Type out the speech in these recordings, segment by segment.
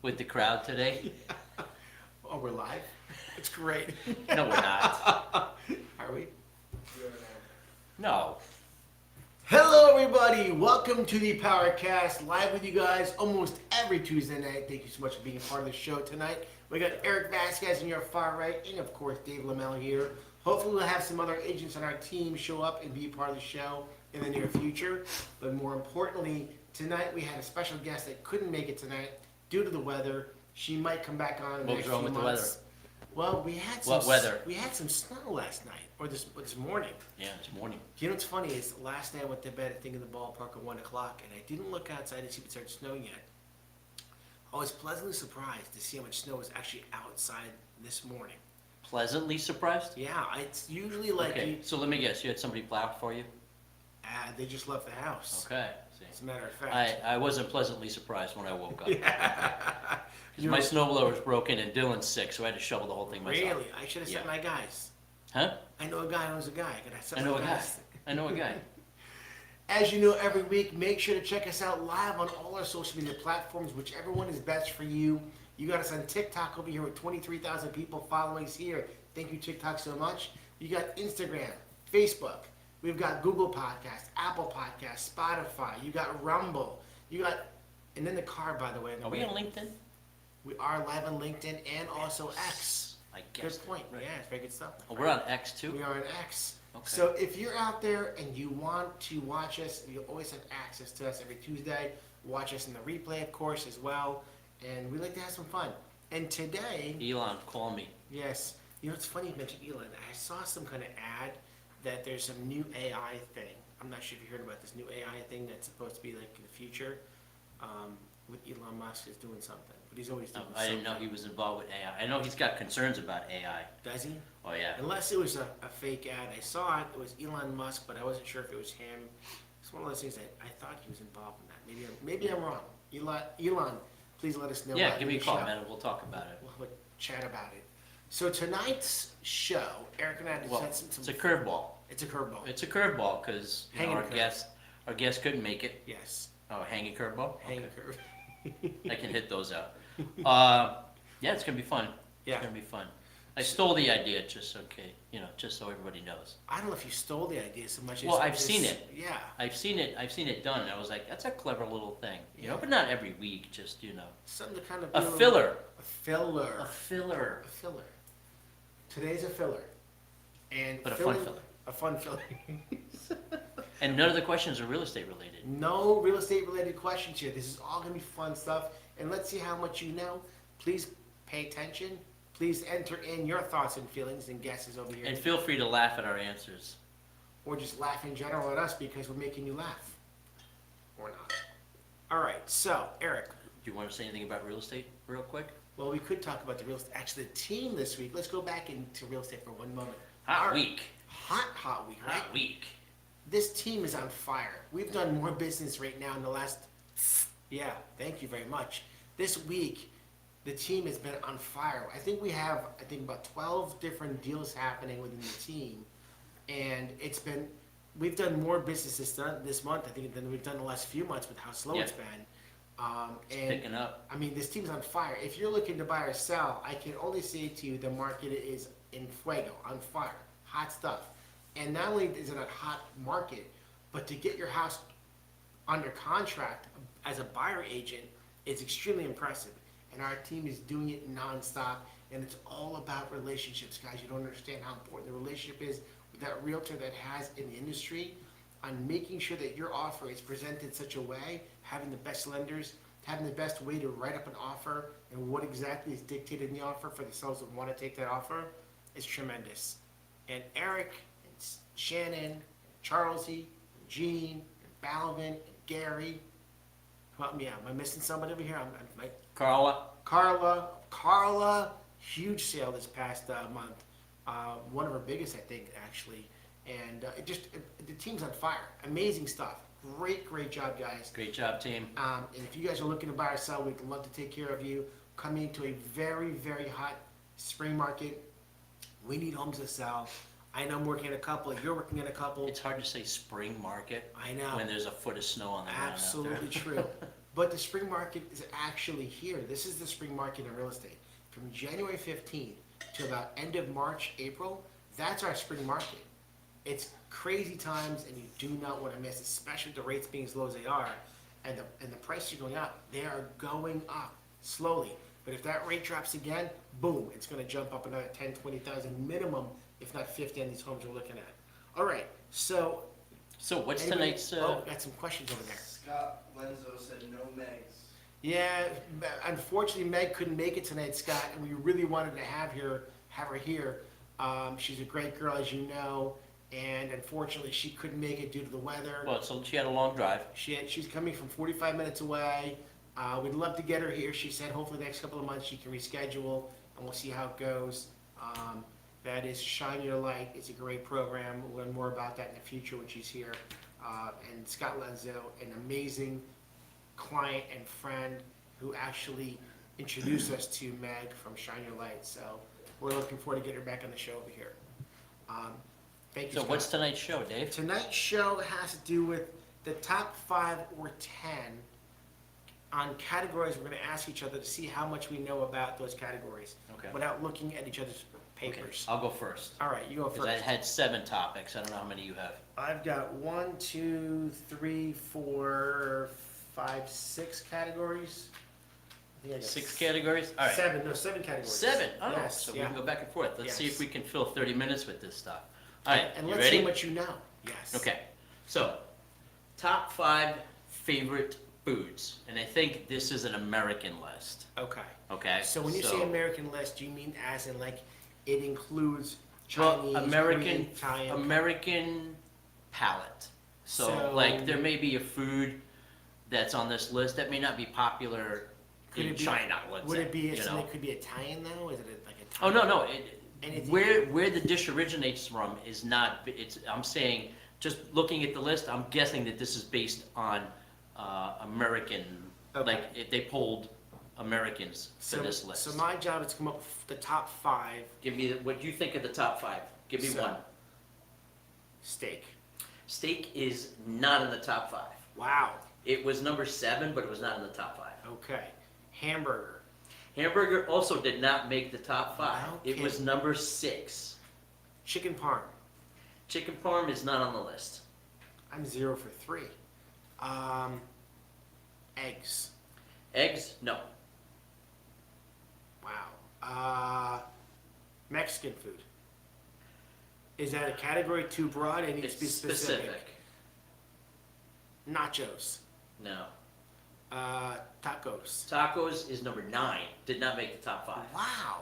with the crowd today. Oh, we're live? It's great. No, we're not. Are we? No. Hello, everybody. Welcome to the PowerCast, live with you guys almost every Tuesday night. Thank you so much for being a part of the show tonight. We got Eric Vasquez on your far right, and of course, Dave Lamel here. Hopefully, we'll have some other agents on our team show up and be a part of the show in the near future. But more importantly, tonight we had a special guest that couldn't make it tonight due to the weather. She might come back on in the What next was wrong few with the months. Well, we had some What weather? We had some snow last night, or this morning. Yeah, it's morning. You know what's funny is last night I went to bed thinking the ballpark at 1 o'clock, and I didn't look outside to see if it started snowing yet. I was pleasantly surprised to see how much snow was actually outside this morning. Pleasantly surprised? Yeah, it's usually like Okay, so let me guess. You had somebody plow for you? they just left the house. Okay. See. As a matter of fact. I wasn't pleasantly surprised when I woke up. Yeah. 'Cause my snowblower's broken and Dylan's sick, so I had to shovel the whole thing myself. Really? I should have sent Yeah. my guys. Huh? I know a guy who's a guy. I know a guy. I know a guy. As you know, every week, make sure to check us out live on all our social media platforms, whichever one is best for you. You got us on TikTok over here with 23,000 people following us here. Thank you, TikTok, so much. You got Instagram, Facebook. We've got Google Podcasts, Apple Podcasts, Spotify. You got Rumble. You got, and then the car, by the way. Are we on LinkedIn? We are live on LinkedIn and also X. I guess. Good point. Right. Yeah, it's very good stuff. Oh, we're on X too? We are on X. Okay. So if you're out there and you want to watch us, you always have access to us every Tuesday. Watch us in the replay, of course, as well. And we like to have some fun. And today, Elon, call me. yes, you know, it's funny you mentioned Elon. I saw some kind of ad that there's some new AI thing. I'm not sure if you heard about this new AI thing that's supposed to be like in the future. With Elon Musk is doing something, but he's always doing I something. didn't know he was involved with AI. I know he's got concerns about AI. Does he? Oh, yeah. Unless it was a fake ad. I saw it. It was Elon Musk, but I wasn't sure if it was him. It's one of those things that I thought he was involved in that. Maybe I'm wrong. Elon, please let us know. Yeah, about give me a your call, show. man, and we'll talk about it. We'll have a chat about it. So tonight's show, Eric and I Well, decided it's a curveball. It's a curveball. It's a curveball because Hanging curve. our guest couldn't make it. Yes. Oh, hanging curveball? Hanging Okay. curve. I can hit those out. Yeah, it's gonna be fun. Yeah. It's gonna be fun. I stole the idea just just so everybody knows. I don't know if you stole the idea so much as Well, I've seen it. Yeah. I've seen it done, and I was like, that's a clever little thing. Yeah. But not every week, just Something to kind of a be filler. A filler. A filler. A filler. Today's a filler. And But a fun filler. A fun filler. And none of the questions are real estate related. No real estate related questions here. This is all going to be fun stuff. And let's see how much you know. Please pay attention. Please enter in your thoughts and feelings and guesses over here. And feel free to laugh at our answers. Or just laugh in general at us because we're making you laugh. Or not. All right. So, Eric. Do you want to say anything about real estate real quick? Well, we could talk about the real estate. Actually, the team this week. Let's go back into real estate for one moment. Hot week. Hot week, right? Hot week. This team is on fire. We've done more business right now in the last, yeah, thank you very much. This week, the team has been on fire. I think we have, about 12 different deals happening within the team. And we've done more business this month, I think, than we've done the last few months with how slow it's been. It's picking up. I mean, this team's on fire. If you're looking to buy or sell, I can only say to you the market is in fuego, on fire, hot stuff. And not only is it a hot market, but to get your house under contract as a buyer agent is extremely impressive. And our team is doing it nonstop. And it's all about relationships, guys. You don't understand how important the relationship is with that realtor that has in the industry on making sure that your offer is presented in such a way, having the best lenders, having the best way to write up an offer, and what exactly is dictated in the offer for the sellers that want to take that offer is tremendous. And Eric, and Shannon, and Charlesy, and Gene, and Balvin, and Gary, help me out. Am I missing somebody over here? Carla. Carla, huge sale this past month. One of our biggest, I think, actually. And the team's on fire. Amazing stuff. Great job, guys. Great job, team. And if you guys are looking to buy or sell, we'd love to take care of you. Coming into a very hot spring market. We need homes to sell. I know I'm working at a couple. You're working at a couple. It's hard to say spring market. I know. When there's a foot of snow on the ground. Absolutely true. But the spring market is actually here. This is the spring market in real estate. From January 15th to about end of March, April, that's our spring market. It's crazy times and you do not want to miss, especially with the rates being as low as they are and the prices are going up. They are going up slowly. But if that rate drops again, boom, it's going to jump up another 10, 20,000 minimum, if not 50 on these homes we're looking at. All right, so what's anybody- tonight's, Oh, got some questions over there. Scott Lenzo said no Megs. Yeah, unfortunately Meg couldn't make it tonight, Scott, and we really wanted to have her here. She's a great girl, as you know, and unfortunately she couldn't make it due to the weather. well, so she had a long drive. She's coming from 45 minutes away. We'd love to get her here. She said hopefully the next couple of months she can reschedule, and we'll see how it goes. That is Shine Your Light. It's a great program. We'll learn more about that in the future when she's here. And Scott Lenzo, an amazing client and friend who actually introduced us to Meg from Shine Your Light. So we're looking forward to getting her back on the show over here. Thank you, So Scott. what's tonight's show, Dave? Tonight's show has to do with the top 5 or 10 on categories. We're going to ask each other to see how much we know about those categories Okay. without looking at each other's Okay, papers. I'll go first. All right, you go Because I first. had 7 topics. I don't know how many you have. I've got 1, 2, 3, 4, 5, 6 categories. I think I got 6 categories? All right. 7 categories. 7? Oh, Yes, so we yeah. can go back and forth. Let's see Yes. if we can fill 30 minutes with this stuff. All right, And you let's see ready? what you know. Yes. Okay, so, top 5 favorite foods. And I think this is an American list, Okay. okay? So when you say American list, do you mean as in like it includes Well, Chinese, American, Korean, Italian? American palate. So, So- like, there may be a food that's on this list that may not be popular Could in it be- China, let's Would say, it be you something know? that could be Italian though? Is it like Oh, Italian? no, Anything- where the dish originates from is not, I'm saying, just looking at the list, I'm guessing that this is based on American, Okay. like, if they pulled Americans to this list. So my job is to come up with the top 5 Give me, what you think of the top 5, give me So- one. steak. Steak is not in the top 5. Wow. It was number 7, but it was not in the top 5. Okay. Hamburger. Hamburger also did not make the top 5. It was Okay. number 6. Chicken parm. Chicken parm is not on the list. I'm 0 for 3. Eggs. Eggs, no. Wow. Mexican food. Is that a category too broad? It needs It's to be specific. Nachos. No. Tacos. Tacos is number 9. Did not make the top 5. Wow.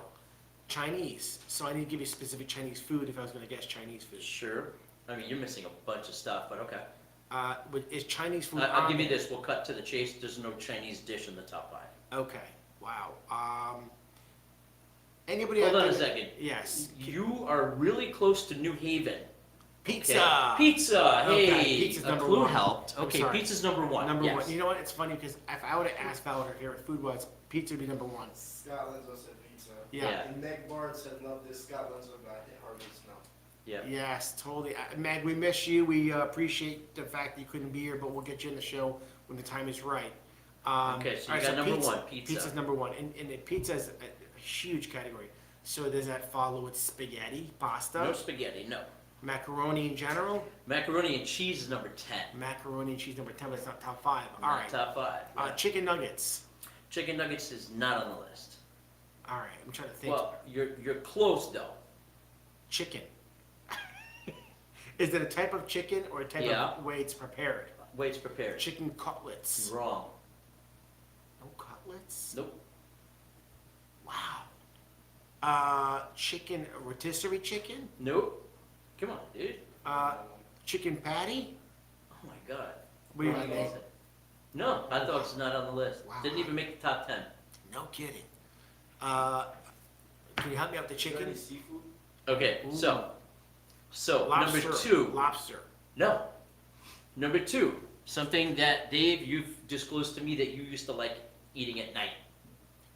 Chinese. So I need to give you specific Chinese food if I was going to guess Chinese food. Sure. I mean, you're missing a bunch of stuff, but okay. Is Chinese food I'll on give you there? this. We'll cut to the chase. There's no Chinese dish in the top 5. Okay. Wow. Anybody Hold out on a there- second. Yes. You are really close to New Haven. Pizza. Okay. Pizza. Okay, Hey, pizza's a number clue 1. helped. I'm Okay, sorry. pizza's number 1. Number yes. 1. You know what? It's funny because if I would have asked Val what her favorite food was, pizza would be number 1. Scott Lenzo said pizza. Yeah. Yeah. And Meg Barnes said love this. Scott Lenzo got hit hard with snow. Yeah. Yes, totally. Meg, we miss you. We appreciate the fact that you couldn't be here, but we'll get you in the show when the time is right. Okay, so you all right, got number 1, pizza. Pizza's number 1, and pizza is a huge category. So does that follow with spaghetti, pasta, No spaghetti, no. macaroni in general? Macaroni and cheese is number 10. Macaroni and cheese number 10, but it's not top 5. All Not right. top 5. yeah. Chicken nuggets. Chicken nuggets is not on the list. All right, I'm trying to think. Well, you're close though. Chicken. Is it a type of chicken or a type Yeah. of way it's prepared? Way it's prepared. Chicken cutlets. Wrong. No cutlets? Nope. Wow. Chicken, rotisserie chicken? Nope. Come on, dude. Chicken patty? Oh my god. What do you Hot mean? dog. No, hot dog's not on the list. Wow. Didn't even make the top 10. No kidding. Can you help me out with the Is there any chicken? seafood? Okay, Ooh. so Lobster. number 2. Lobster. No. Number 2. Something that Dave, you've disclosed to me that you used to like eating at night.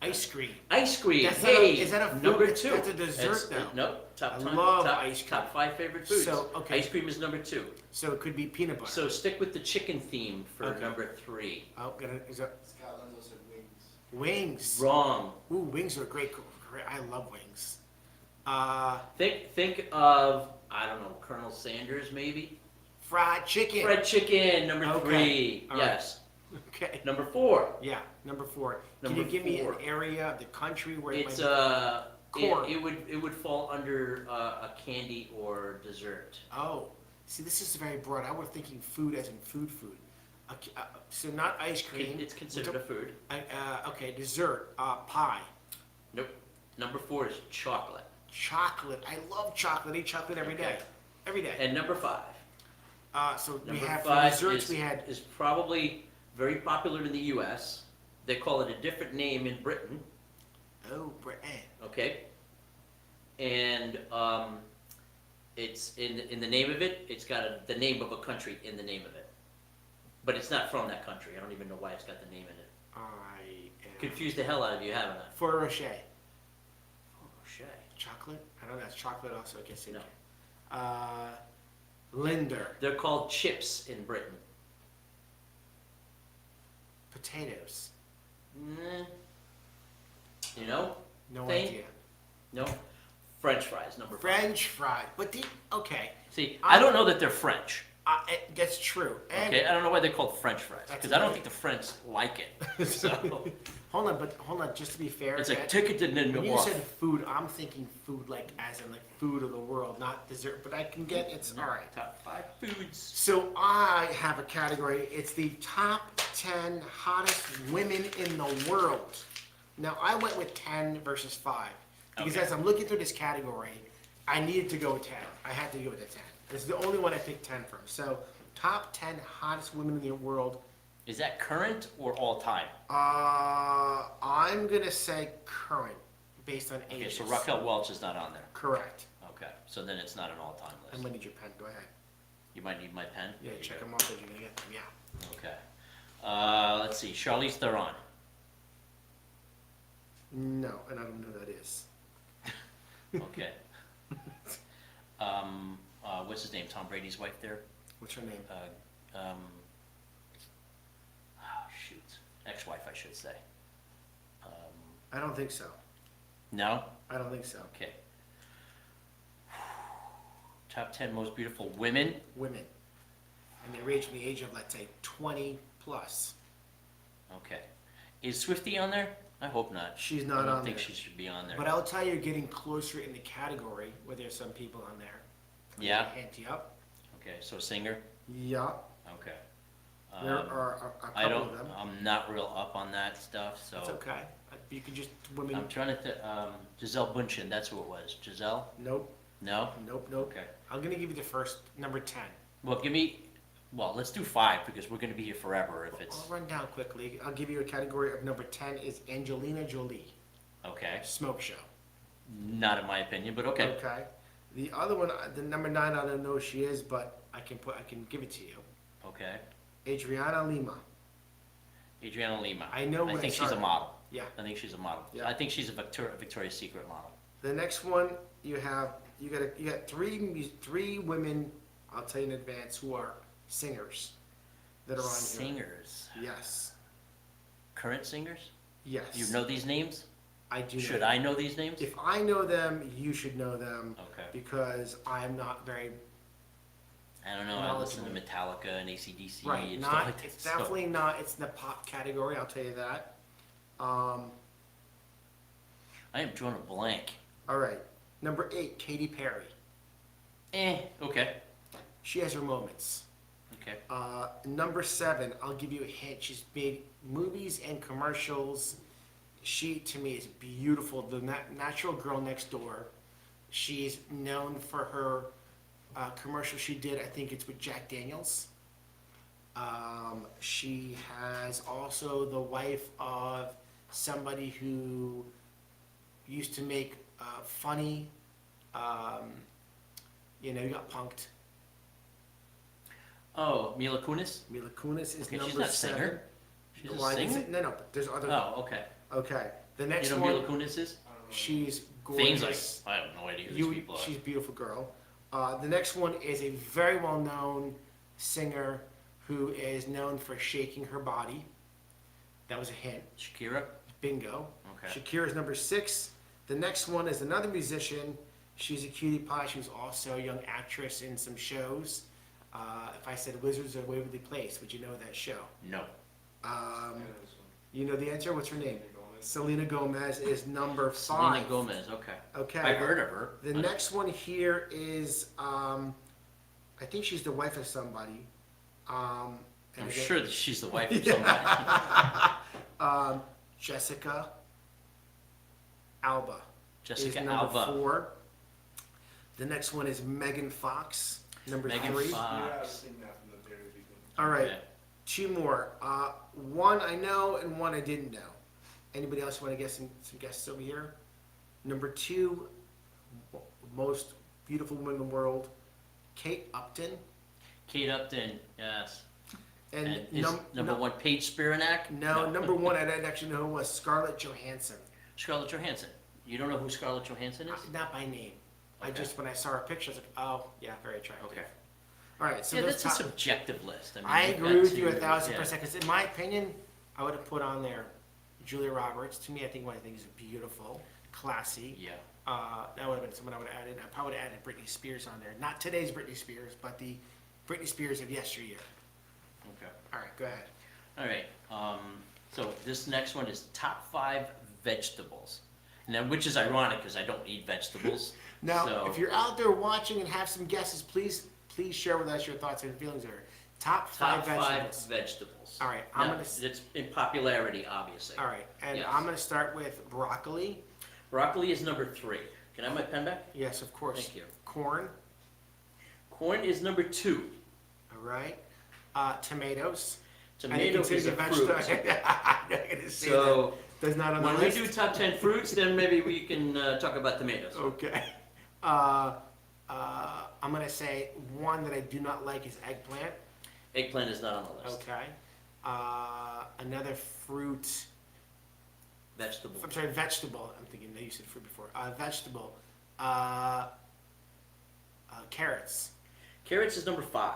Ice cream. Ice cream. That's not a- Hey, is that a food? number That's- 2. that's a dessert, though. Nope. I love ice cream. Top 5 favorite foods. So, okay. Ice cream is number 2. So it could be peanut butter. So stick with the chicken theme for Okay. number 3. Is that Scotland also said wings. wings? Wrong. Ooh, wings are great. I love wings. Think of, I don't know, Colonel Sanders maybe? Fried chicken. Fried chicken, number Okay. 3. All right. Yes. Okay. Number 4. Yeah, number 4. Number Can you give me an 4. area of the country where it It's might corn. it would fall under a candy or dessert. Oh, see, this is very broad. I was thinking food as in food. Okay, so not ice cream. It's considered a food. Okay, dessert. Pie. Nope. Number 4 is chocolate. Chocolate. I love chocolate. I eat chocolate every day. Okay. Every day. And number 5. So we Number have for 5 desserts. is, We had is probably very popular in the U.S. They call it a different name in Britain. bread. Okay. And it's in the name of it. It's got the name of a country in the name of it, but it's not from that country. I don't even know why it's got the name in it. I am Confused the hell out of you, haven't I? Ferrero Rocher. Oh, shit. Chocolate. I don't know. That's chocolate also. I guess. No. Linder. They're called chips in Britain. Potatoes. Mm. You know? No Thing? idea. No. French fries, number 5. French fries. But okay. See, I don't know that they're French. That's true. And Okay, I don't know why they're called French fries That's because I don't right. think the French like it. So hold on. Just to be fair, it's like Matt, ticket and then when you off. said food, I'm thinking food like as in like food of the world, not dessert. But I can get it's all right. Top 5 foods. So I have a category. It's the top 10 hottest women in the world. Now I went with 10 versus 5 because Okay. as I'm looking through this category, I needed to go with 10. I had to go with the 10. This is the only one I picked 10 from. So top 10 hottest women in the world. Is that current or all time? I'm gonna say current, based on Okay, ages. so Raquel Welch is not on there. Correct. Okay, so then it's not an all-time I'm list. gonna need your pen. Go ahead. You might need my pen. Yeah, There you check go. them off as you're gonna get them. Yeah. Okay. Let's see. Charlize Theron. No, and I don't know who that is. Okay. What's his name? Tom Brady's wife there. What's her name? Shoot. Ex-wife, I should say. I don't think so. No? I don't think so. Okay. Top 10 most beautiful women. Women. And they range from the age of, let's say, 20 plus. Okay. Is Swiftie on there? I hope not. She's not I don't on think there. she should be on there. But I'll tell you, you're getting closer in the category where there's some people on there. Yeah? Hint you up. Okay, so singer? Yeah. Okay. There are a I couple don't, of them. I'm not real up on that stuff, so. It's okay. You could just, women, I'm trying to, Giselle Bundchen, that's who it was. Giselle? nope, No? nope. Okay. I'm gonna give you the first, number 10. Well, let's do 5 because we're gonna be here forever if it's, I'll run down quickly. I'll give you a category of number 10 is Angelina Jolie, okay. smoke show. Not in my opinion, but okay. Okay. The other one, the number 9, I don't know who she is, but I can give it to you. Okay. Adriana Lima. Adriana Lima. I know when I think I she's a started. model. Yeah. I think she's a model. Yeah. I think she's a Victoria's Secret model. The next one you got three women. I'll tell you in advance who are singers that are on Singers. here. Yes. Current singers? Yes. You know these names? I do. Should know. I know these names? If I know them, you should know them. Okay. Because I'm not very I don't know. I listen to knowledgeable. Metallica and AC/DC right. and Not. stuff like that. It's definitely not. It's in the pop category. I'll tell you that. I am drawing a blank. All right. Number 8, Katy Perry. Okay. She has her moments. Okay. Number 7, I'll give you a hint. She's made movies and commercials. She, to me, is beautiful. The Natural Girl Next Door. She's known for her commercial she did. I think it's with Jack Daniels. She has also the wife of somebody who used to make funny, you got punked. Oh, Mila Kunis? Mila Kunis is Okay, number she's not a 7. singer. She's a Why is singer? it? No, but there's other. Oh, okay. Okay. The next You know one, Mila Kunis is? I don't know. she's Things gorgeous. like, I have no idea who You, these people are. she's a beautiful girl. The next one is a very well-known singer who is known for shaking her body. That was a hint. Shakira? Bingo. Okay. Shakira's number 6. The next one is another musician. She's a cutie pie. She was also a young actress in some shows. If I said Wizards of Waverly Place, would you know that show? No. I know this one. You know the answer? What's her name? Gomez. Selena Gomez is number 5. Selena Gomez, okay. Okay. I've heard of her. The next one here is, I think she's the wife of somebody. And I'm again- sure that she's the wife of somebody. Jessica Alba. Jessica is number Alba. 4. The next one is Megan Fox, number Megan 3. Fox. Yeah, I've seen that from the very beginning. All right, Okay. 2 more. One I know and one I didn't know. Anybody else want to guess some guesses over here? Number 2, most beautiful woman in the world, Kate Upton. Kate Upton, yes. And, And is number no, 1 Paige Spiranak? No, number 1 I didn't actually know who was Scarlett Johansson. Scarlett Johansson. You don't know who Scarlett Johansson is? Not by name. I Okay. just, when I saw her picture, I was like, oh, yeah, very attractive. Okay. All right, so Yeah, those that's a top, subjective list. mean, I you've agree got with you to- 1,000%, because in my opinion, I would have put on there Julia Roberts. To me, I think one of the things is beautiful, classy. Yeah. That would have been someone I would have added. I probably would have added Britney Spears on there. Not today's Britney Spears, but the Britney Spears of yesteryear. Okay. All right, go ahead. All right. So this next one is top 5 vegetables. Now, which is ironic because I don't eat vegetables. Now, so, if you're out there watching and have some guesses, please share with us your thoughts and feelings there. Top 5 top 5 vegetables. vegetables. All right, I'm Now, gonna it's in popularity, obviously. All right, and Yes. I'm going to start with broccoli. Broccoli is number 3. Can I have my pen back? Yes, of course. Thank you. Corn. Corn is number 2. All right. Tomatoes. Tomato is a fruit. I'm not going to say that. So That's not on the when we list. do top 10 fruits, then maybe we can talk about tomatoes. Okay. I'm going to say one that I do not like is eggplant. Eggplant is not on the list. Okay. Another fruit. Vegetable. I'm sorry, vegetable. I'm thinking you said fruit before. Vegetable. Carrots. Carrots is number 5.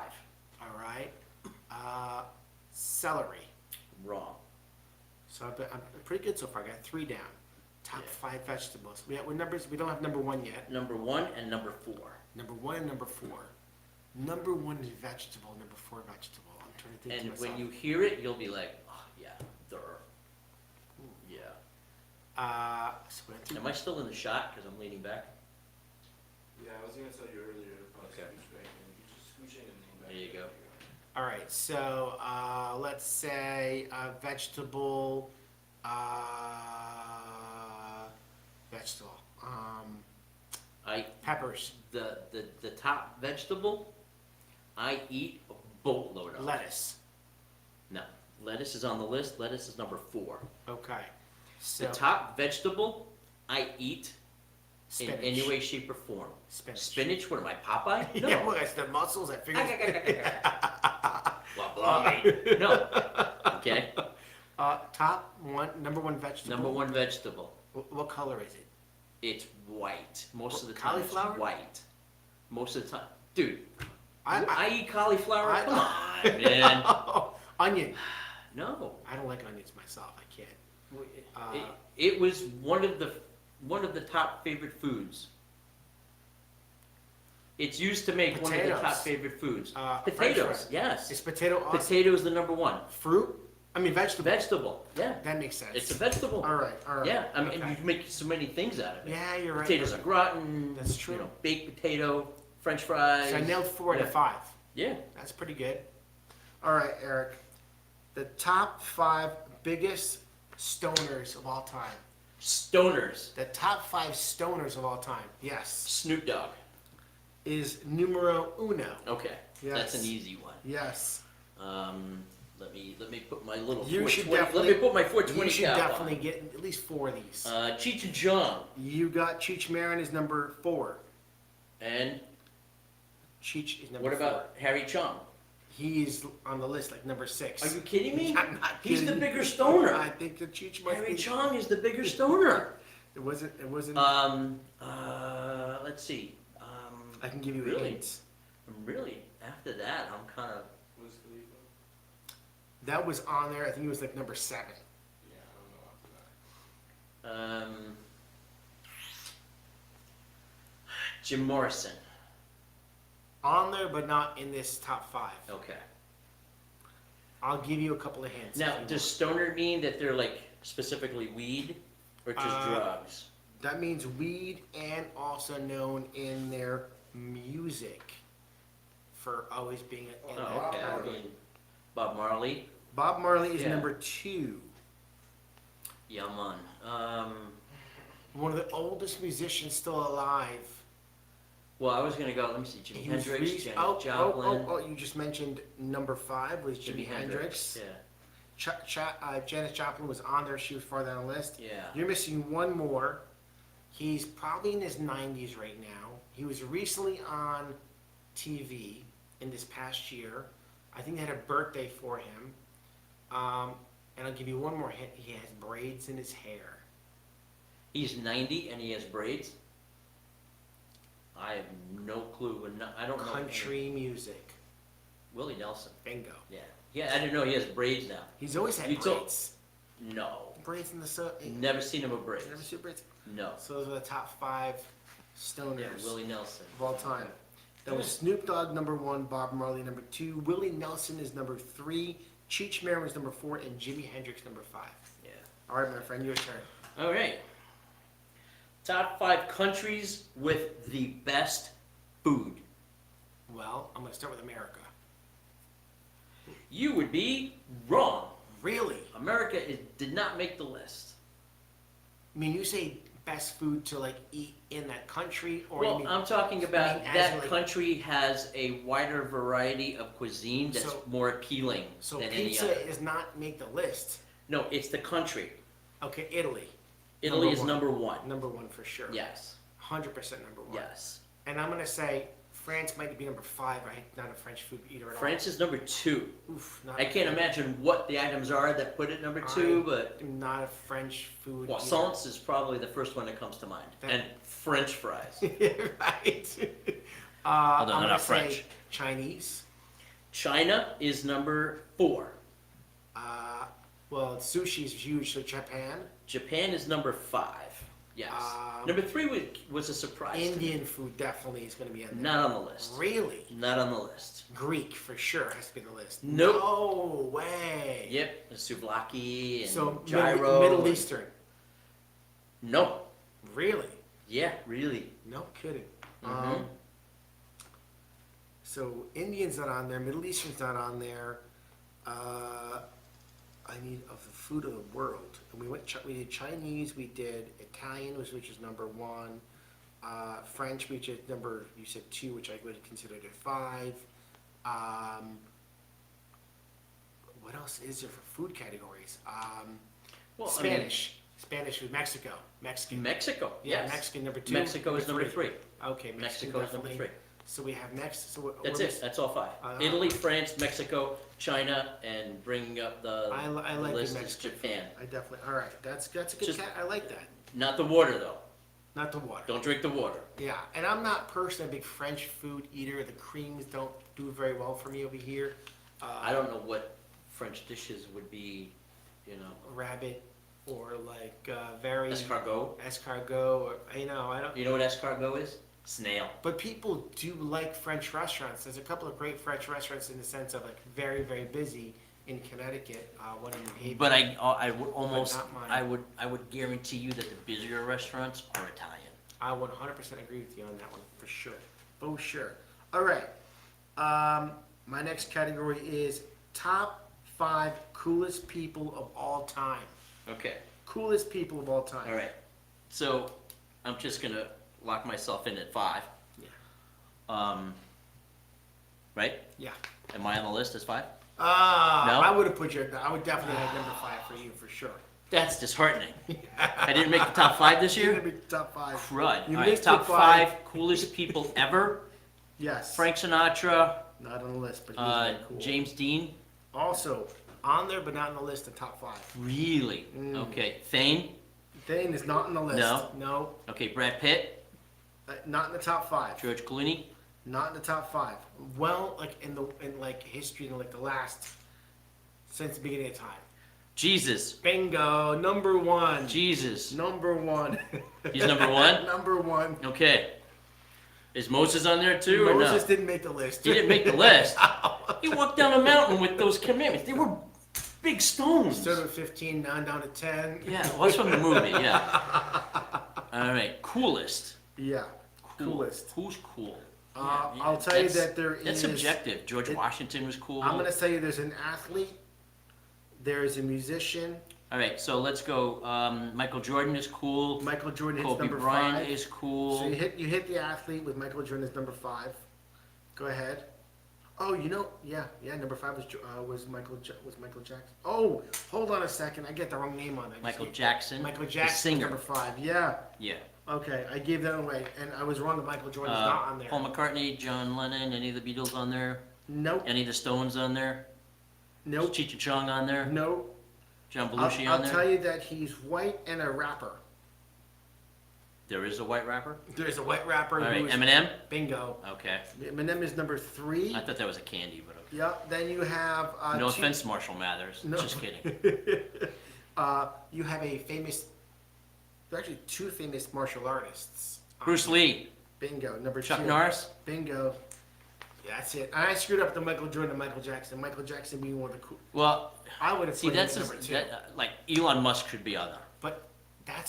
All right. Celery. Wrong. So I'm pretty good so far. I got 3 down. Top Yeah. 5 vegetables. What numbers? We don't have number 1 yet. Number 1 and number 4. Number 1 and number 4. Number 1 is vegetable. Number 4 vegetable. I'm trying to think to And myself. when you hear it, you'll be like, oh, yeah, there. Yeah. So we went through- Am I still in the shot because I'm leaning back? Yeah, I was gonna tell you earlier about Okay. scooch back and you just scooch in and lean back. There you go. All right. So let's say vegetable. Vegetable. I Peppers. the top vegetable I eat a boatload of. Lettuce. No. Lettuce is on the list. Lettuce is number 4. Okay. So The top vegetable I eat spinach. in any way, shape, or form. Spinach. Spinach? What am I, Popeye? No. Yeah, look, it's the muscles. I figured. Well, blimey. No. Okay. Top 1, number 1 vegetable. Number 1 vegetable. What color is it? It's white. Most of the What, time cauliflower? it's white. Most of the time. Dude, I I eat cauliflower? I- Come on, man. Onion. No. I don't like onions myself. I can't. It was one of the top favorite foods. It's used to make one of the top Potatoes. favorite foods. French Potatoes, fries. yes. Is potato awesome? Potato is the number 1. Fruit? I mean vegetable. Vegetable, yeah. That makes sense. It's a vegetable. All right. Yeah, I mean, okay. and you make so many things out of it. Yeah, you're right. Potatoes au gratin. That's true. You know, baked potato, French fries. So I nailed 4 out of Yeah. 5. Yeah. That's pretty good. All right, Eric. The top 5 biggest stoners of all time. Stoners. The top 5 stoners of all time. Yes. Snoop Dogg. Is numero uno. Okay. Yes. That's an easy one. Yes. Let me put my little You should 420. Let definitely- me put my 420 You should cap definitely on. get at least 4 of these. Cheech and Chong. You got Cheech Marin is number 4. And Cheech is number what 4. about Harry Chong? He is on the list like number 6. Are you kidding me? I'm not He's the kidding. bigger stoner. I think the Cheech might Harry be. Chong is the bigger stoner. It wasn't. Let's see. I can give you really? hints. Really, after that, I'm kind of. Wiz Khalifa? That was on there. I think it was like number 7. Yeah, I don't know after that. Jim Morrison. On there, but not in this top 5. Okay. I'll give you a couple of hints. Now, if you does stoner mean that they're like specifically weed or just drugs? want. That means weed, and also known in their music for always being in that Oh, okay. I category. mean, Bob Marley. Bob Marley is Yeah. number 2. Yeah, man. One of the oldest musicians still alive. Well, I was gonna go. Let me see. Jimi He was Hendrix, Janis Joplin, you just mentioned number 5 was Jimi Hendrix. Yeah. Janis Joplin was on there. She was far down the list. Yeah. You're missing one more. He's probably in his 90s right now. He was recently on TV in this past year. I think they had a birthday for him. And I'll give you one more hint. He has braids in his hair. He's 90 and he has braids. I have no clue. And I don't know. Country music. Willie Nelson. Bingo. Yeah. Yeah. I didn't know he has braids now. He's always had You told- braids. No. Braids in the sun. Never seen him with braids. Never see braids. No. So those are the top 5 stoners Yeah, Willie Nelson. of all time. That was Snoop Dogg number 1, Bob Marley number 2, Willie Nelson is number 3, Cheech Marin was number 4, and Jimi Hendrix number 5. Yeah. All right, my friend, your turn. All right. Top 5 countries with the best food. Well, I'm going to start with America. You would be wrong. Really? Did not make the list. I mean, you say best food to like eat in that country, or you Well, mean, I'm talking about as in, that like- country has a wider variety of cuisine that's So- more appealing so than any pizza other. is not make the list. No, it's the country. Okay, Italy. Italy Number is one. number 1. Number 1 for sure. Yes. 100% number 1. Yes. And I'm going to say France might be number 5. I'm not a French food eater at France is number 2. all. Oof, not I can't imagine what the items are that put it number 2, but I'm not a French food eater. croissants is probably the first one that comes to mind. That- And French fries. Right. Although I'm they're gonna not say French. Chinese. China is number 4. Well, sushi is huge, so Japan. Japan is number 5. Yes. Um, Number 3 was a surprise. to me. Indian food definitely is going to be on there. Not on the list. Really? Not on the list. Greek for sure has to be on the list. Nope. No way. Yep. Souvlaki and So gyro. Middle Eastern. No. Really? Yeah, really. No kidding. Mhm. So Indian's not on there. Middle Eastern's not on there. I need of the food of the world. And we did Chinese. We did Italian, which is number 1. French, which is number, you said 2, which I would have considered at 5. What else is there for food categories? Well, Spanish. Spanish with Mexico. Mexican. Mexico. Yeah, Yes. Mexican number 2. Mexico is number 3. Okay, Mexico is number definitely. 3. So we have next. So That's it. That's all 5. Italy, France, Mexico, China, and bringing up the I like the list is Mexican. Japan. I definitely. All right, that's a good Just- cat. I like that. Not the water though. Not the water. Don't drink the water. Yeah, and I'm not personally a big French food eater. The creams don't do very well for me over here. I don't know what French dishes would be, Rabbit or like very escargot. escargot. Or, I don't. You know what escargot is? Snail. But people do like French restaurants. There's a couple of great French restaurants in the sense of like very very busy in Connecticut. One in New Haven. But I would almost, not mine. I would guarantee you that the busier restaurants are Italian. I 100% agree with you on that one for sure. For sure. All right. My next category is top 5 coolest people of all time. Okay. Coolest people of all time. All right. So I'm just gonna lock myself in at 5. Yeah. Right? Yeah. Am I on the list as 5? No? I would have put you. I would definitely have number 5 for you for sure. That's disheartening. I didn't make the top 5 this You're year? gonna be top 5. Crud. You All right, missed top the 5. 5 coolest people ever. Yes. Frank Sinatra, Not on the list, but he's very cool. James Dean, Also on there, but not on the list of top 5. really? Okay, Thane, Thane is not on the list. No? No. okay, Brad Pitt, Not in the top 5. George Clooney, Not in the top 5. Well, like in like history, in like the last since the beginning of time. Jesus, Bingo, number 1. Jesus, Number 1. he's number 1? Number 1. Okay. Is Moses on there too, or Moses no? didn't make the list. He didn't make the list. He walked down a mountain with those commandments. They were big stones. Started with 15, now down to 10. Yeah, well, that's from the movie, yeah. All right, coolest. Yeah. Cool. Coolest. Who's cool? I'll tell you that there is. That's subjective. George Washington was cool. I'm gonna tell you there's an athlete. There is a musician. All right, so let's go. Michael Jordan is cool. Michael Jordan hits Kobe number Bryant 5. is cool. So you hit the athlete with Michael Jordan as number 5. Go ahead. Oh, yeah, number 5 was Michael Jackson. Oh, hold on a second, I get the wrong name on it. Michael Jackson. Michael the Jackson, singer. number 5. Yeah. Yeah. Okay, I gave that away, and I was wrong. That Michael Jordan's not on there. Paul McCartney, John Lennon, any of the Beatles on there? Nope. Any of the Stones on there? Nope. Cheech and Chong on there? Nope. John Belushi I'll on there? tell you that he's white and a rapper. There is a white rapper? There's a white rapper. All right, who is, Eminem? Bingo. Okay. Eminem is number 3. I thought that was a candy, but okay. Yep. Then you have. No offense, Marshall Mathers. No. Just kidding. You have a famous. There are actually 2 famous martial artists. Bruce Lee. Bingo. Number 2. Chuck Norris. Bingo. Yeah, that's it. I screwed up the Michael Jordan and Michael Jackson. Michael Jackson being one of the cool. Well, I would have see, put him that's number just, 2. like Elon Musk should be on there. But that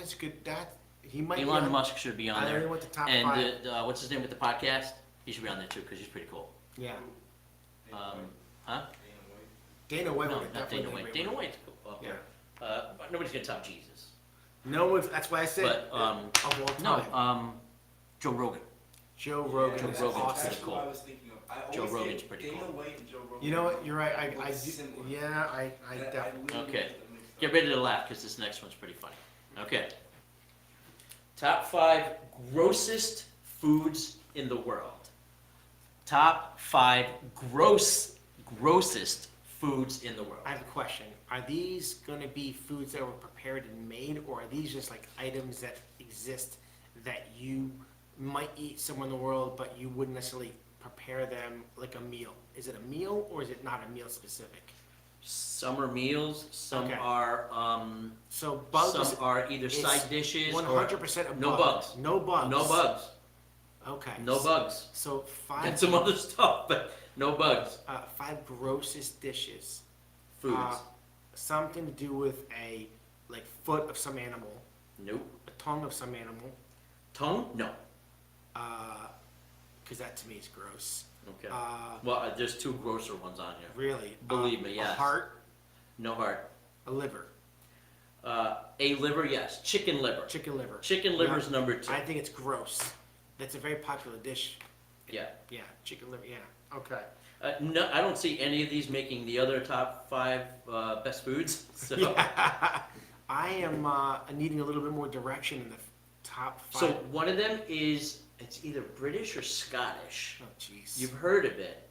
is good. That he might. Elon be on, Musk should be on I there. already went to top And 5. what's his name with the podcast? He should be on there too because he's pretty cool. Yeah. Huh? Dana White. No, would not definitely Dana White. be Dana one. White's cool. Okay. Yeah. But nobody's gonna top Jesus. No one's. That's why I said. But of all no, time. Joe Rogan. Joe Rogan Joe is Rogan's awesome. pretty cool. I was thinking of. I Joe always Rogan's get pretty Dana cool. White and Joe Rogan. You know what? You're right. I It's do. similar. Yeah, I definitely. literally Okay. get them mixed up. Get ready to laugh because this next one's pretty funny. Okay. Top 5 grossest foods in the world. Top 5 grossest foods in the world. I have a question. Are these going to be foods that were prepared and made, or are these just like items that exist that you might eat somewhere in the world, but you wouldn't necessarily prepare them like a meal? Is it a meal, or is it not a meal specific? Some are meals, some Okay. are So bugs. some are either it's side dishes 100% or of no bugs. bugs. No bugs. No bugs. Okay. No bugs. So And some other stuff, but no bugs. 5 grossest dishes. Foods. Something to do with a like foot of some animal, Nope. a tongue of some animal, Tongue? No. because that to me is gross. Okay. Uh, Well, there's 2 grosser ones on here. really. Believe me, A yes. heart, No heart. a liver, A liver, yes. Chicken liver. chicken liver. Chicken liver's number 2. I think it's gross. That's a very popular dish. Yeah. Yeah, chicken liver. Yeah. Okay. No, I don't see any of these making the other top 5 best foods. So, Yeah. I am needing a little bit more direction in the top 5. so one of them is it's either British or Scottish. Oh, jeez. You've heard of it.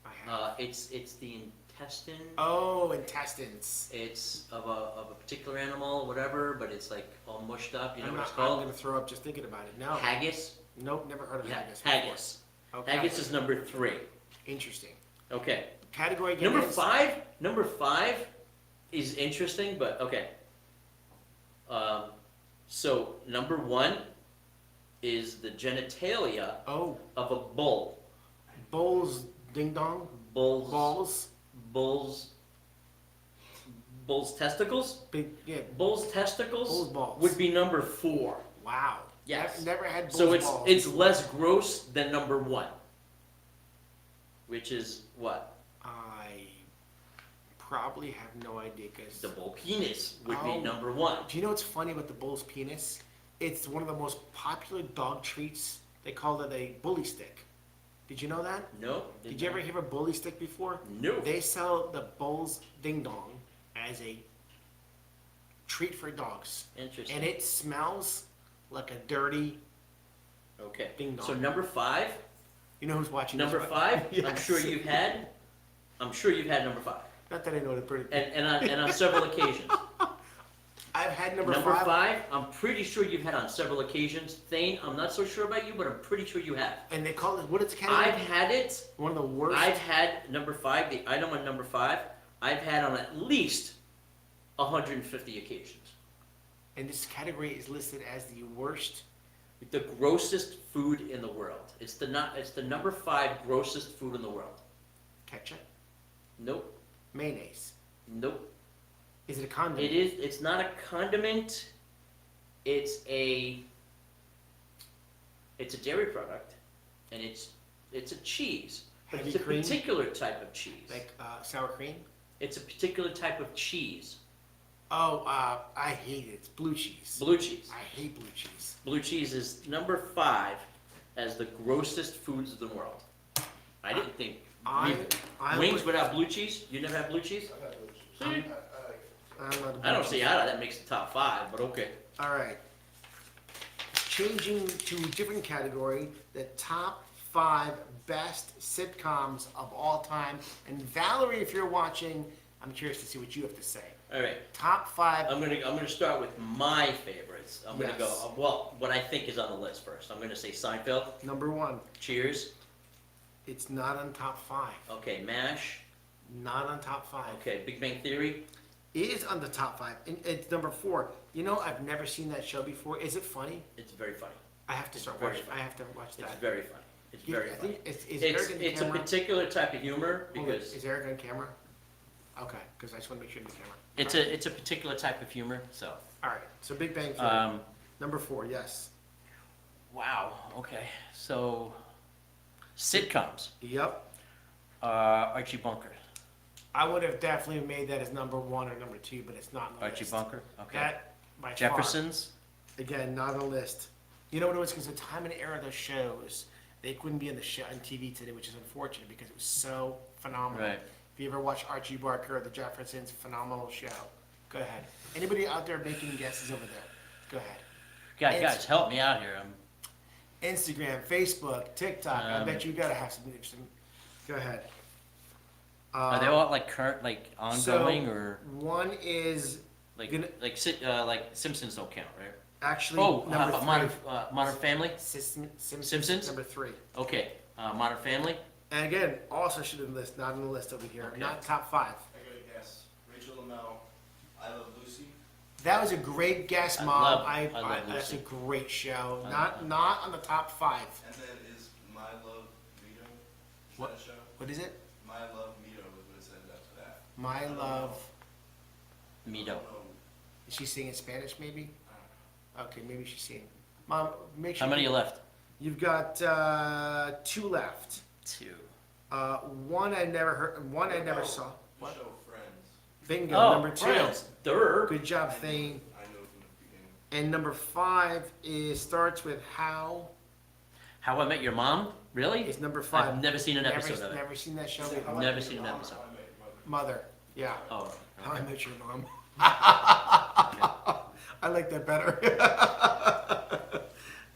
I have. It's the intestine. Oh, intestines. It's of a particular animal, whatever, but it's like all mushed up. You know I'm what it's I'm called? gonna throw up just thinking about it. No. Haggis. Nope, never heard of Yeah, haggis. before. haggis. Okay. Haggis is number 3. Interesting. Okay. Category again. Number is- 5. Number 5 is interesting, but okay. So number 1 is the genitalia Oh, of a bull. bowls, ding dong, Bull's balls, bull's testicles. big, yeah. Bull's testicles Bull's balls. would be number 4. Wow. Yes. Never had bull's So balls. it's less gross than number 1, which is what? I probably have no idea because. The bull penis would be Oh. number 1. Do you know what's funny about the bull's penis? It's one of the most popular dog treats. They call it a bully stick. Did you know that? No. Did you ever hear of a bully stick before? No. They sell the bull's ding dong as a treat for dogs. Interesting. And it smells like a dirty. Okay. Ding dong. So number 5 You know who's watching Number this? 5, I'm Yes. sure you've had. I'm sure you've had number 5, Not that I know the pretty. and on several occasions. I've had number Number five. 5, I'm pretty sure you've had on several occasions. Thane, I'm not so sure about you, but I'm pretty sure you have. And they call it, what is the I've category? had it. One of the worst. I've had number 5, the item on number 5, I've had on at least 150 occasions. And this category is listed as the worst. The grossest food in the world. It's the number 5 grossest food in the world. Ketchup. Nope. Mayonnaise. Nope. Is it a condiment? It's not a condiment. It's a dairy product, and it's a cheese. But Heavy it's a cream? particular type of cheese. Like sour cream? It's a particular type of cheese. Oh, I hate it. It's blue cheese. Blue cheese. I hate blue cheese. Blue cheese is number 5 as the grossest foods of the world. I didn't think I wings would- without blue cheese. You never had blue cheese? I've had blue cheese. See? I like it. I'm not a blue I don't cheese. see how that makes the top 5, but okay. All right. Changing to a different category, the top 5 best sitcoms of all time. And Valerie, if you're watching, I'm curious to see what you have to say. All right. Top 5. I'm gonna start with my favorites. I'm gonna Yes. go well, what I think is on the list first. I'm gonna say Seinfeld, Number 1. Cheers, It's not on top 5. okay, MASH, Not on top 5. okay, Big Bang Theory. It is on the top 5. And it's number 4. You know, I've never seen that show before. Is it funny? It's very funny. I have to start very watching. funny. I have to watch It's that. very funny. It's very I funny. think is Eric in the It's a camera? particular type of humor Hold on, because is Eric on camera? Okay, because I just want to make sure in the camera. it's a particular type of humor. So, All right. So Big Bang Theory. Number 4. Yes. wow. Okay. So, sitcoms. Yep. Archie Bunker. I would have definitely made that as number 1 or number 2, but it's not on the Archie list. Bunker. Okay. That by far. Jeffersons. Again, not on the list. You know what it was? Because the time and era of those shows, they couldn't be on the show on TV today, which is unfortunate because it was so phenomenal. Right. If you ever watch Archie Bunker or The Jeffersons, phenomenal show. Go ahead. Anybody out there making guesses over there? Go ahead. Guys, help me out here. Instagram, Facebook, TikTok. I bet you gotta have some. Go ahead. Are they all like current, like ongoing, or One is like gonna- like Simpsons don't count, right? actually Oh, how number about 3. Modern Family? Simpsons. Number 3. Okay, Modern Family. And again, also should have list, not on the list over here. Okay. Not top 5. I got a guess. Rachel Lamel, I Love Lucy. That was a great guess, I Mom. love That's a Lucy. great show. I Not love not on the top 5. And then is My Love Mito. Is What? that a show? What is it? My Love Mito is what it says after that. My Love. Mito. No, Is she singing Spanish? Maybe. I don't know. Okay, maybe she's singing. Mom, make sure. How many are left? You've got 2 left. 2. One I never heard. One I never saw. The What? show Friends. Bingo. Oh, Number 2. Friends. Durr. Good job, Thane. I know from the beginning. And number 5 is starts with How. How I Met Your Mom. Really? Is number 5. I've never seen an episode of it. Never seen that show. I've never seen an episode. How I Met Your Mother. Mother. Yeah. Oh. How I Okay. Met Your Mom. I like that better.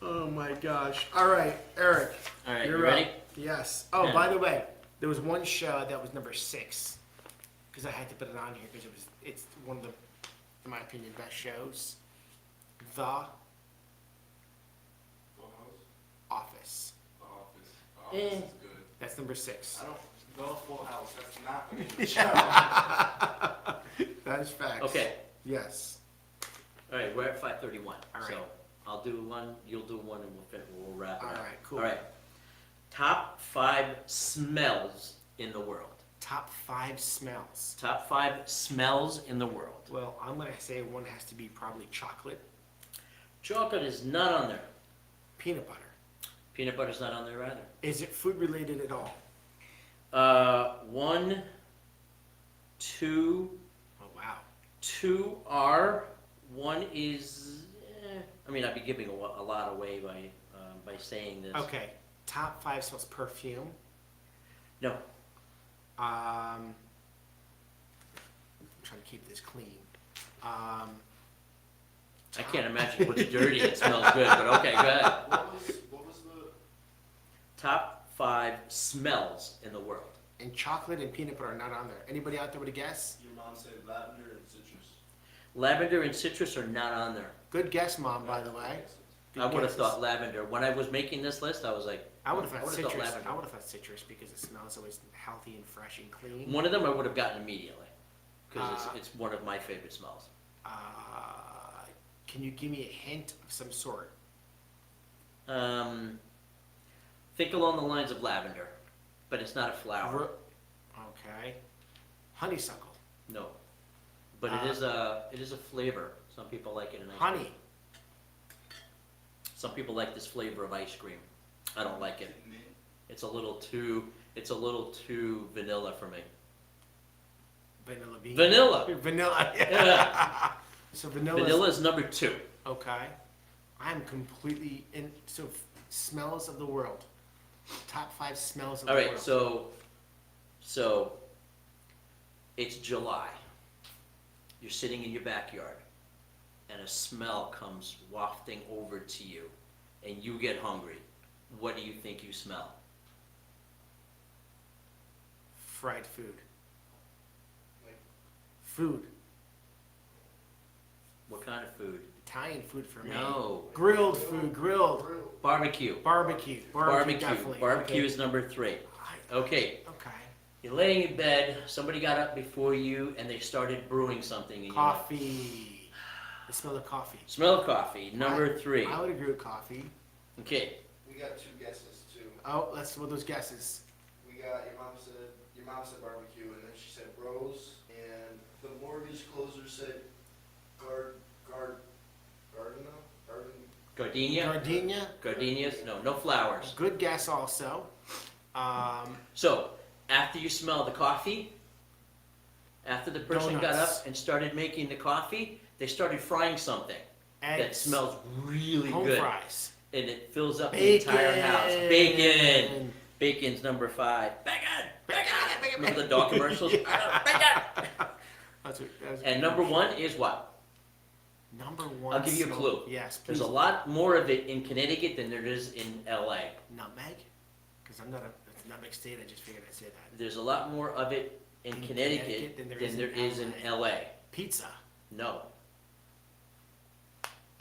Oh my gosh. All right, Eric. All right. You're You ready? up. Yes. Oh, Yeah. by the way, there was one show that was number 6 because I had to put it on here because it's one of the, in my opinion, best shows. The Full House? Office. The Office. The Eh. Office is good. That's number 6. I don't know Full House. That's not the name of the show. That is facts. Okay. Yes. All right. We're at 5:31. All right. So I'll do one. You'll do one, and we'll wrap it All up. right, cool. All right. Top 5 smells in the world. Top 5 smells. Top 5 smells in the world. Well, I'm going to say one has to be probably chocolate, Chocolate is not on there. peanut butter. Peanut butter's not on there either. Is it food related at all? 1, 2, Oh, wow. 2 are. 1 is. I mean, I'd be giving a lot away by saying this. Okay. Top 5 smells perfume. No. I'm trying to keep this clean. I can't imagine what's dirty and smells good, but okay, go ahead. What was the... Top 5 smells in the world. And chocolate and peanut butter are not on there. Anybody out there with a guess? Your mom said lavender and citrus. Lavender and citrus are not on there. Good guess, Mom, by the way. Good I would have guesses. thought lavender. When I was making this list, I was like, I would have thought would've citrus. lavender. I would have thought citrus because the smell is always healthy and fresh and clean. One of them I would have gotten immediately because Uh, it's one of my favorite smells. Can you give me a hint of some sort? Think along the lines of lavender, but it's not a flower. Okay. Honeysuckle. No, but it is a flavor. Some people like it in ice cream. Honey. Some people like this flavor of ice cream. I don't like it. It's a little too vanilla for me. Vanilla bean. Vanilla. Vanilla. Yeah. So vanilla. Vanilla is number 2. Okay. I'm completely in. So smells of the world. Top 5 smells of All the right, world. so it's July. You're sitting in your backyard, and a smell comes wafting over to you, and you get hungry. What do you think you smell? Fried food. Like- Food. What kind of food? Italian food for me. No. Grilled food. Grilled. Barbecue. Barbecue. Barbecue. Definitely. Barbecue Okay. is number 3. I- Okay, Okay. you're laying in bed, somebody got up before you, and they started brewing something. And Coffee. The smell of coffee. smell of coffee, number 3. I would agree with coffee. Okay, We got 2 guesses too. Oh, let's see what those guesses. We got your mom said barbecue, and then she said rose, and the mortgage closer said gardenia? Gardenia. Gardenias? No flowers. Good guess also. So, after you smell the coffee, after the person got Donuts. up and started making the coffee, they started frying something that Eggs. smells really Home good. fries. And it fills up Bacon. the entire house. Bacon! Bacon's number 5. Bacon! Bacon! Bacon! Remember the dog commercials? Bacon! That's And number 1 is what? Number 1. I'll give you a smell- clue. Yes, There's please. a lot more of it in Connecticut than there is in LA. Nutmeg? Because I'm not it's a nutmeg state. I just figured I'd say that. There's a lot more of it in Connecticut than there is in LA. Pizza. No.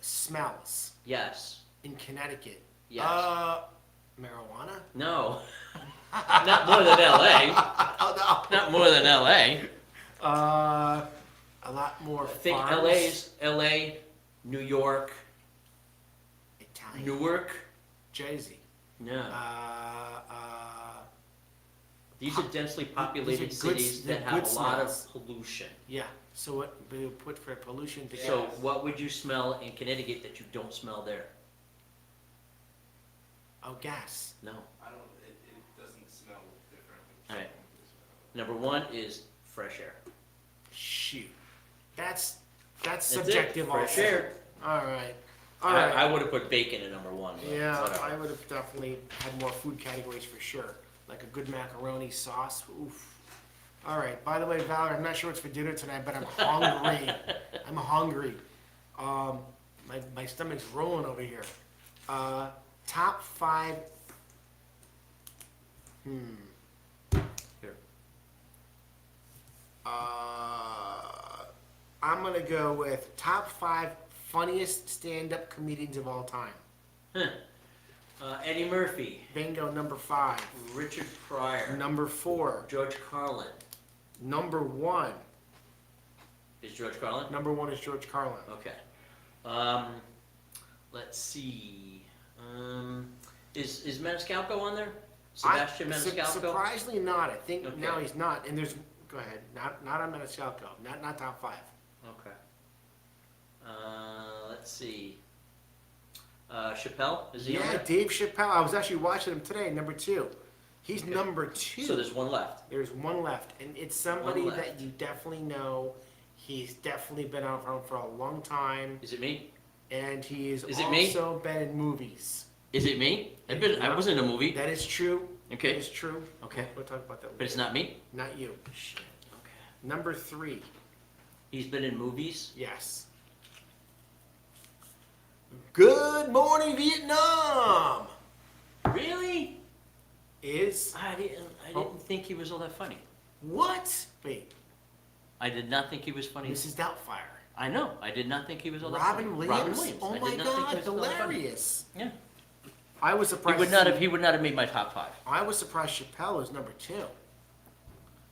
Smells. Yes. In Connecticut. Yes. Marijuana? No. Not more than LA. Oh, Not more than LA. no. A lot more Think farms. LA, New York, Italian. Newark. Jersey. No. Uh, These are densely populated these are good- cities they're that have good a lot of smells. pollution. yeah. So what we put for pollution together? So what would you smell in Connecticut that you don't smell there? Oh, gas. No. It doesn't smell different. All right. Number 1 is fresh air. Shoot. That's That's subjective it. Fresh also. air. All right. All right. I would have put bacon at number 1. But Yeah, whatever. I would have definitely had more food categories for sure. Like a good macaroni sauce. Oof. All right. By the way, Valerie, I'm not sure what's for dinner tonight, but I'm hungry. I'm hungry. My stomach's rolling over here. Top 5. Here. I'm gonna go with top 5 funniest stand-up comedians of all time. Huh. Eddie Murphy, Bingo, number 5. Richard Pryor, Number 4. George Carlin. Number 1. Is George Carlin? Number 1 is George Carlin. Okay. Let's see. Is Maniscalco on there? Sebastian Maniscalco? Surprisingly not. I think Okay. now he's not. And there's, go ahead, not on Maniscalco. Not top 5. Okay. Let's see. Chappelle, is he on Yeah, there? Dave Chappelle. I was actually watching him today, number 2. He's Okay. number 2. So there's one left. There's one left, and it's somebody One that left. you definitely know. He's definitely been out for a long time, Is it me? and he's Is it me? also been in movies. Is it me? I was in a movie. That is true. That Okay. is true. Okay. We'll talk about that later. But it's not me? Not you. Shit. Okay. Number 3. He's been in movies? Yes. Good morning, Vietnam. Really? Is I didn't think he was all that funny. what? Wait, I did not think he was funny. Mrs. Doubtfire. I know. I did not think he was all that Robin funny. Williams? Robin Williams. Oh I my did not think he God, was all that funny. hilarious. Yeah. I was He surprised. would to not see- have. He would not have made my top 5. I was surprised Chappelle was number 2.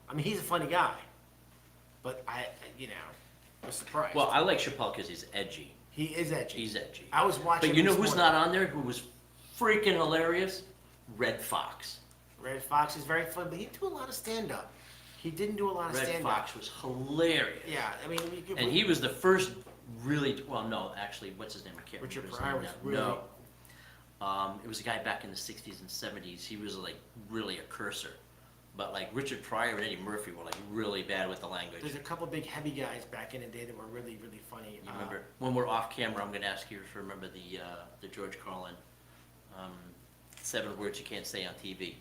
I mean, he's a funny guy, but I was surprised. Well, I like Chappelle because he's edgy. he is edgy. He's edgy. I was watching. But you him know this who's morning. not on there? Who was freaking hilarious? Red Fox. Red Fox is very fun, but he do a lot of stand up. He didn't do a lot of Red stand up. Fox was hilarious. Yeah, I mean, we could. And he was the first really. Well, no, actually, what's his name? I can't Richard remember Pryor his name was now. really. No. It was a guy back in the 60s and 70s. He was like really a cursor. But like Richard Pryor and Eddie Murphy were like really bad with the language. There's a couple big heavy guys back in the day that were really, really funny. You remember? When we're off camera, I'm gonna ask you to remember the George Carlin, 7 words you can't say on TV.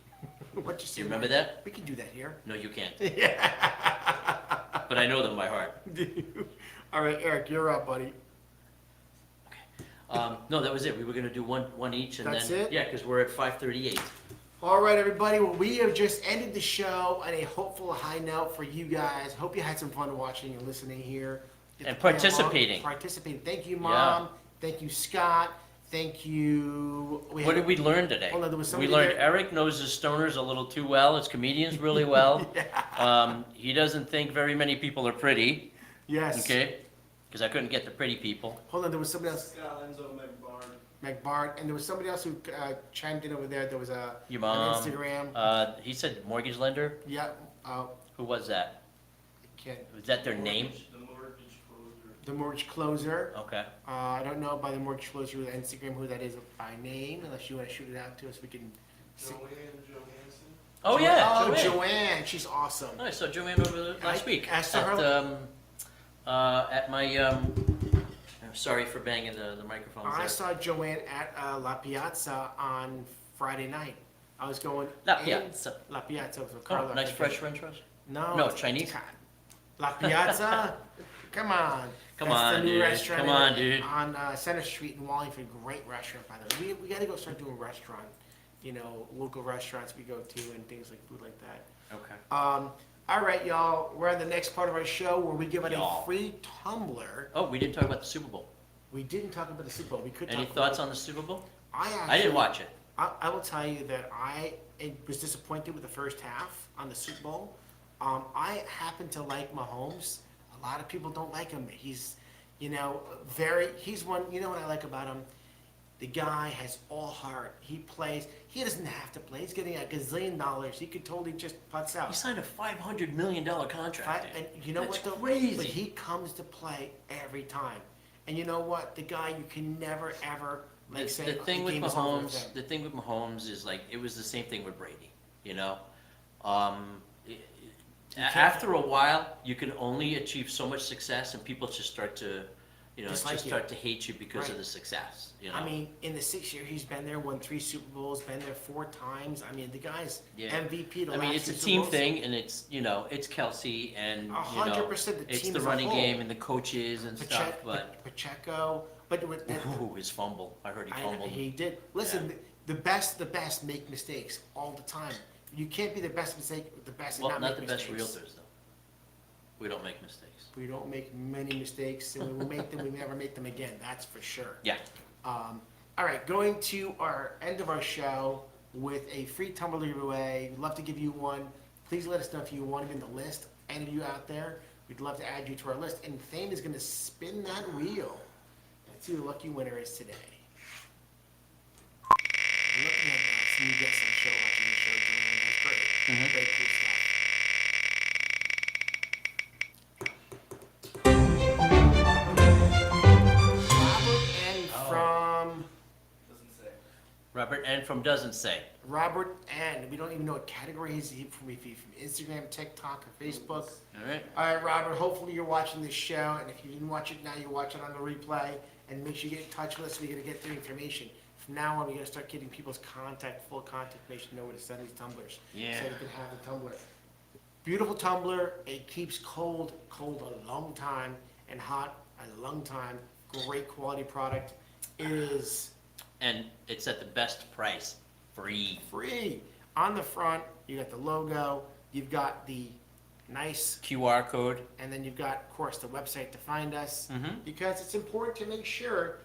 What Do you remember that? We can do that here. No, you can't. Yeah. But I know them by heart. All right, Eric, you're up, buddy. No, that was it. We were gonna do one each, and That's then it? yeah, because we're at 5:38. All right, everybody. Well, we have just ended the show on a hopeful high note for you guys. Hope you had some fun watching and listening here. And participating. Participating. Thank you, Mom. Thank you, Scott. Thank you. What did we learn today? Hold on, there was We somebody learned there- Eric knows his stoners a little too well, his comedians really well. He doesn't think very many people are pretty, Yes. okay? Because I couldn't get the pretty people. Hold on, there was somebody else, Scott Lenzo, Meg Barn. McBart, and there was somebody else who chimed in over there. There was Your on mom. Instagram. He said mortgage lender. Yeah. Who was that? Ken, Was that their name? The mortgage closer. the mortgage closer. Okay. I don't know by the mortgage closer with Instagram who that is by name, unless you want to shoot it out to us. We can. See. Johansson. Oh yeah, Oh, Joanne. Joanne. She's awesome. I saw Joanne over last week I saw her- at my. I'm sorry for banging the microphones I there. saw Joanne at La Piazza on Friday night. I was going. La in- Piazza. La Piazza with Oh, Carla. nice fresh French toast. No. No, it's- Chinese? La Piazza. Come on. Come That's on, the new dude. restaurant Come in- on, dude. On Center Street in Wallingford. Great restaurant, by the way. We got to go start doing restaurant. Local restaurants we go to and things like food like that. Okay. All right, y'all. We're on the next part of our show where we give out Y'all. a free tumbler. Oh, we didn't talk about the Super Bowl. We didn't talk about the Super Bowl. We could Any talk thoughts about on the Super Bowl? I actually, I didn't watch it. I will tell you that I was disappointed with the first half on the Super Bowl. I happen to like Mahomes. A lot of people don't like him. He's, he's one, what I like about him? The guy has all heart. He plays. He doesn't have to play. He's getting $1 gazillion. He could totally just putz out. He signed a $500 million contract. And you know That's what though? crazy. But he comes to play every time. And you know what? The guy you can never ever The, say the thing with game is over with Mahomes, him. the thing with Mahomes is like it was the same thing with Brady. After a while, you can only achieve so much success, and people just start to, Dislike you. start to hate you because of Right. the success. I mean, in the 6 years he's been there, won 3 Super Bowls, been there 4 times. I mean, the guy's Yeah. MVP. I mean, it's a Super team Bowls. thing, and it's it's Kelsey and 100% the it's team the as a running whole. game and the coaches and stuff. But Pacheco, but with ooh, his fumble! I heard he fumbled. he did. Listen, the best make mistakes all the time. You can't be the best the best and Well, not not the make best mistakes. realtors though. We don't make mistakes. We don't make many mistakes, and when we make them, we never make them again. That's for sure. Yeah. All right, going to our end of our show with a free tumbler giveaway. We'd love to give you one. Please let us know if you want to be in the list. Any of you out there, we'd love to add you to our list. And Thane is going to spin that wheel. Let's see who the lucky winner is today. Looking at that, some you get some show watching the show, Julian. That's great. Mhm. Very cool stuff. Robert N. from Doesn't say. Robert N. from Doesn't Say. Robert N. We don't even know what category he's from Instagram, TikTok, or Facebook. All right. All right, Robert, hopefully you're watching this show, and if you didn't watch it now, you watch it on the replay, and make sure you get in touch with us. We're going to get the information. From now on, we're going to start getting people's full contact information, know where to send these tumblers. Yeah. So they can have the tumbler. Beautiful tumbler. It keeps cold a long time, and hot a long time. Great quality product. It is And it's at the best price. Free. free. On the front, you got the logo, you've got the nice, QR code. and then you've got, of course, the website to find us. Mm-hmm. Because it's important to make sure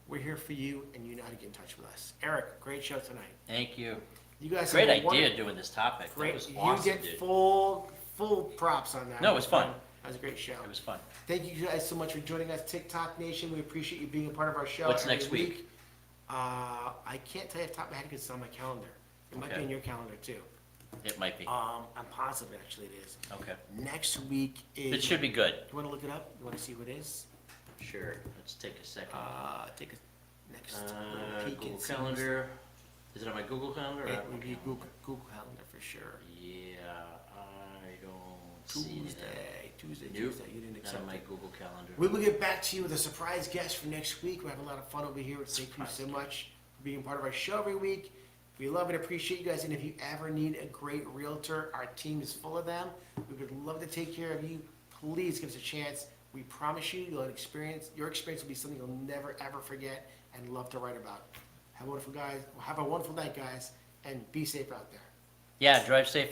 we're here for you and you know how to get in touch with us. Eric, great show tonight. Thank you. You guys Great have a idea doing this topic. That Great. was You awesome, get dude. full props on that. No, it was fun. That was a great show. It was fun. Thank you guys so much for joining us, TikTok Nation. We appreciate you being a part of our show. What's every next week? I can't tell you off the top of my head because it's on my calendar. It might be Okay. in your calendar too. It might be. I'm positive actually it is. Okay. Next week is. It should be good. You want to look it up? You want to see what it is? Sure. Let's take a second. Take a next little peek Google and see. Calendar. Is it on my Google Calendar? Or It Apple would be Calendar? Google Calendar for sure. Yeah, I don't see anything. Tuesday. Nope, You didn't not accept on my it. Google Calendar. We will get back to you with a surprise guest for next week. We have a lot of fun over here. Thank you Surprise so guest. much for being part of our show every week. We love and appreciate you guys. And if you ever need a great realtor, our team is full of them. We would love to take care of you. Please give us a chance. We promise you, your experience will be something you'll never ever forget and love to write about. Have a wonderful night, guys, and be safe out there. Yeah, drive safe